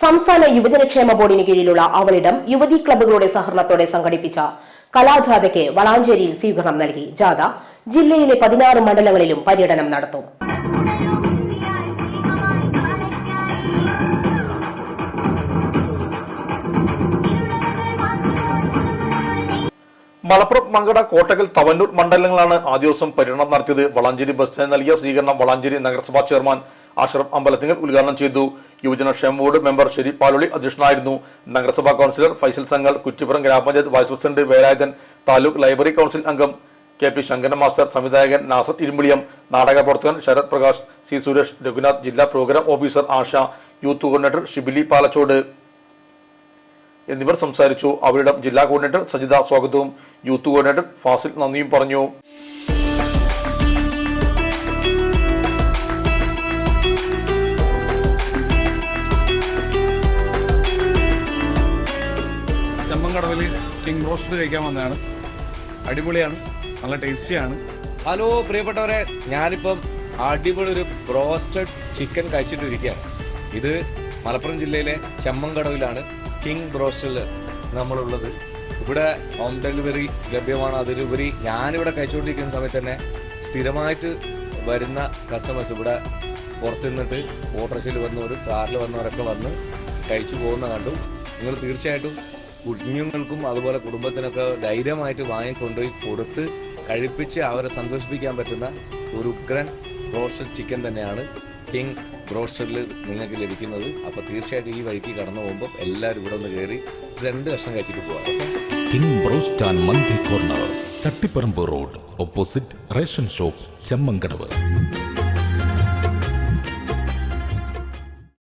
സംസ്ഥാന യുവജനക്ഷേമ ബോർഡിന് കീഴിലുള്ള അവളിടം യുവതീ ക്ലബ്ബുകളുടെ സഹകരണത്തോടെ സംഘടിപ്പിച്ച കലാജാഥയ്ക്ക് വളാഞ്ചേരിയിൽ സ്വീകരണം നൽകി. ജാഥ ജില്ലയിലെ 16 മണ്ഡലങ്ങളിലും പര്യടനം നടത്തും. മലപ്പുറം, മങ്കട, കോട്ടക്കൽ, തവന്നൂർ മണ്ഡലങ്ങളാണ് ആദ്യ ദിവസം പര്യടനം നടത്തിയത്. വളാഞ്ചേരി ബസ് സ്റ്റാൻഡ് നൽകിയ സ്വീകരണം വളാഞ്ചേരി നഗരസഭാ ചെയർമാൻ അഷ്റഫ് അമ്പലത്തിങ്കൽ ഉദ്ഘാടനം ചെയ്തു. യുവജനക്ഷേമ ബോർഡ് മെമ്പർ ഷെരീഫ് പാലോളി അധ്യക്ഷനായിരുന്നു. നഗരസഭാ കൌൺസിലർ ഫൈസൽ സംഘൽ, കുറ്റിപ്പുറം ഗ്രാമപഞ്ചായത്ത് vice president Velayudhan, taluk library council അംഗം KP ശങ്കരൻ മാസ്റ്റർ, സംവിധായകൻ നാസർ ഇരുമ്പിളിയം, നാടക പ്രവർത്തകൻ ശരത് പ്രകാശ്, C സുരേഷ്, രഘുനാഥ്, ജില്ലാ പ്രോഗ്രാം ഓഫീസർ ആശ, യൂത്ത് കോർഡിനേറ്റർ ഷിബിലി പാലച്ചോട് എന്നിവർ സംസാരിച്ചു. അവരുടെ ജില്ലാ കോർഡിനേറ്റർ സജിത സ്വാഗതവും യൂത്ത് കോർഡിനേറ്റർ ഫാസിൽ നന്ദിയും പറഞ്ഞു. ചെമ്മങ്കടവിൽ കിങ് റോസ്റ്റ് കഴിക്കാൻ വന്നതാണ്. അടിപൊളിയാണ്, നല്ല ടേസ്റ്റിയാണ്. ഹലോ പ്രിയപ്പെട്ടവരെ, ഞാനിപ്പം അടിപൊളി ഒരു ബ്രോസ്റ്റഡ് ചിക്കൻ കഴിച്ചിട്ടിരിക്കുകയാണ്. ഇത് മലപ്പുറം ജില്ലയിലെ ചെമ്മങ്കടവിലാണ് കിങ് ബ്രോസ്റ്റഡിൽ നമ്മളുള്ളത്. ഇവിടെ ഹോം ഡെലിവറി ലഭ്യമാണ്. അതിലുപരി ഞാനിവിടെ കഴിച്ചുകൊണ്ടിരിക്കുന്ന സമയത്ത് തന്നെ സ്ഥിരമായിട്ട് വരുന്ന കസ്റ്റമേഴ്സ് ഇവിടെ പുറത്തു നിന്നിട്ട് ഓട്ടോറിക്ഷയിൽ വന്നവരും കാറിൽ വന്നവരൊക്കെ വന്ന് കഴിച്ചു പോകുന്ന കണ്ടു. നിങ്ങൾ തീർച്ചയായിട്ടും കുഞ്ഞുങ്ങൾക്കും അതുപോലെ കുടുംബത്തിനൊക്കെ ധൈര്യമായിട്ട് വാങ്ങിക്കൊണ്ടുപോയി കൊടുത്ത് കഴിപ്പിച്ച് അവരെ സന്തോഷിപ്പിക്കാൻ പറ്റുന്ന ഒരു ഉഗ്രൻ ബ്രോസ്റ്റഡ് ചിക്കൻ തന്നെയാണ് കിങ് ബ്രോസ്റ്റഡിൽ നിങ്ങൾക്ക് ലഭിക്കുന്നത്. അപ്പോൾ തീർച്ചയായിട്ടും ഈ വഴിക്ക് കടന്നു പോകുമ്പോൾ എല്ലാവരും ഇവിടെ ഒന്ന് കയറി 2 കഷ്ണം കഴിച്ചിട്ട് പോകാം. King broast and mandi corner, Chattiparamba road, opposite ration shop, Chemmankadavu.